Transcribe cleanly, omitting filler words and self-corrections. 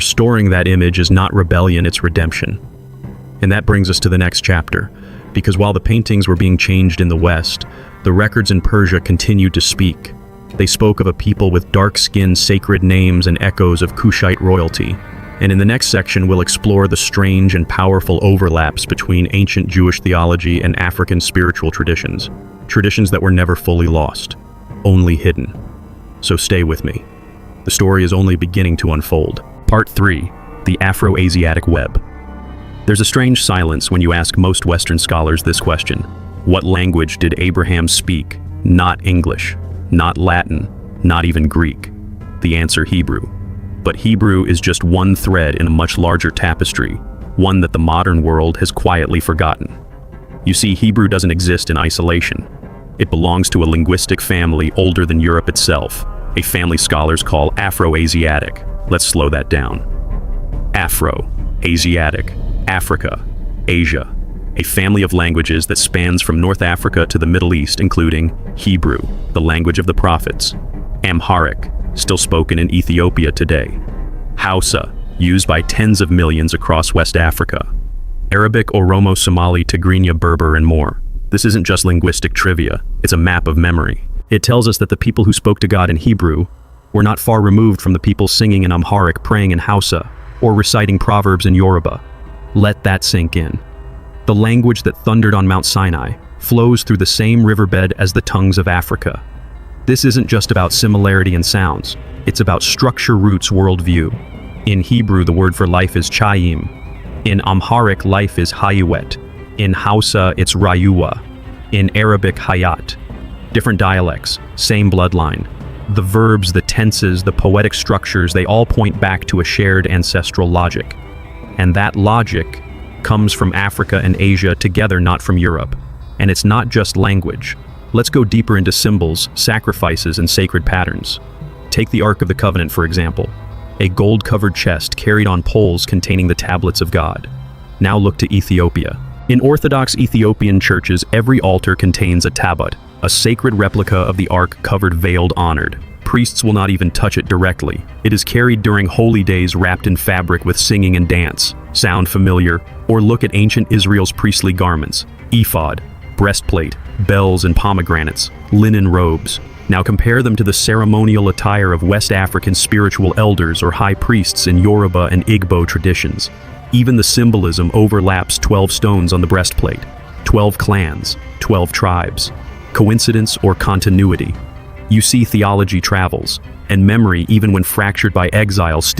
Restoring that image is not rebellion, it's redemption. And that brings us to the next chapter, because while the paintings were being changed in the West, the records in Persia continued to speak. They spoke of a people with dark skin, sacred names, and echoes of Kushite royalty. And in the next section, we'll explore the strange and powerful overlaps between ancient Jewish theology and African spiritual traditions. Traditions that were never fully lost, only hidden. So stay with me. The story is only beginning to unfold. Part 3. The Afro-Asiatic Web. There's a strange silence when you ask most Western scholars this question. What language did Abraham speak? Not English, not Latin, not even Greek. The answer, Hebrew. But Hebrew is just one thread in a much larger tapestry, one that the modern world has quietly forgotten. You see, Hebrew doesn't exist in isolation. It belongs to a linguistic family older than Europe itself, a family scholars call Afro-Asiatic. Let's slow that down. Afro-Asiatic, Africa, Asia, a family of languages that spans from North Africa to the Middle East, including Hebrew, the language of the prophets, Amharic, still spoken in Ethiopia today, Hausa, used by tens of millions across West Africa, Arabic, Oromo, Somali, Tigrinya, Berber, and more. This isn't just linguistic trivia, it's a map of memory. It tells us that the people who spoke to God in Hebrew were not far removed from the people singing in Amharic, praying in Hausa, or reciting Proverbs in Yoruba. Let that sink in. The language that thundered on Mount Sinai flows through the same riverbed as the tongues of Africa. This isn't just about similarity in sounds, it's about structure, roots, worldview. In Hebrew, the word for life is chayim. In Amharic, life is hayuet. In Hausa, it's rayuwa. In Arabic, hayat. Different dialects, same bloodline. The verbs, the tenses, the poetic structures, they all point back to a shared ancestral logic. And that logic comes from Africa and Asia together, not from Europe. And it's not just language. Let's go deeper into symbols, sacrifices, and sacred patterns. Take the Ark of the Covenant, for example. A gold-covered chest carried on poles containing the tablets of God. Now look to Ethiopia. In Orthodox Ethiopian churches, every altar contains a tabut, a sacred replica of the Ark covered, veiled, honored. Priests will not even touch it directly. It is carried during holy days wrapped in fabric with singing and dance. Sound familiar? Or look at ancient Israel's priestly garments. Ephod, breastplate, bells and pomegranates, linen robes. Now compare them to the ceremonial attire of West African spiritual elders or high priests in Yoruba and Igbo traditions. Even the symbolism overlaps. 12 stones on the breastplate, 12 clans, 12 tribes. Coincidence or continuity? You see, theology travels, and memory, even when fractured by exile,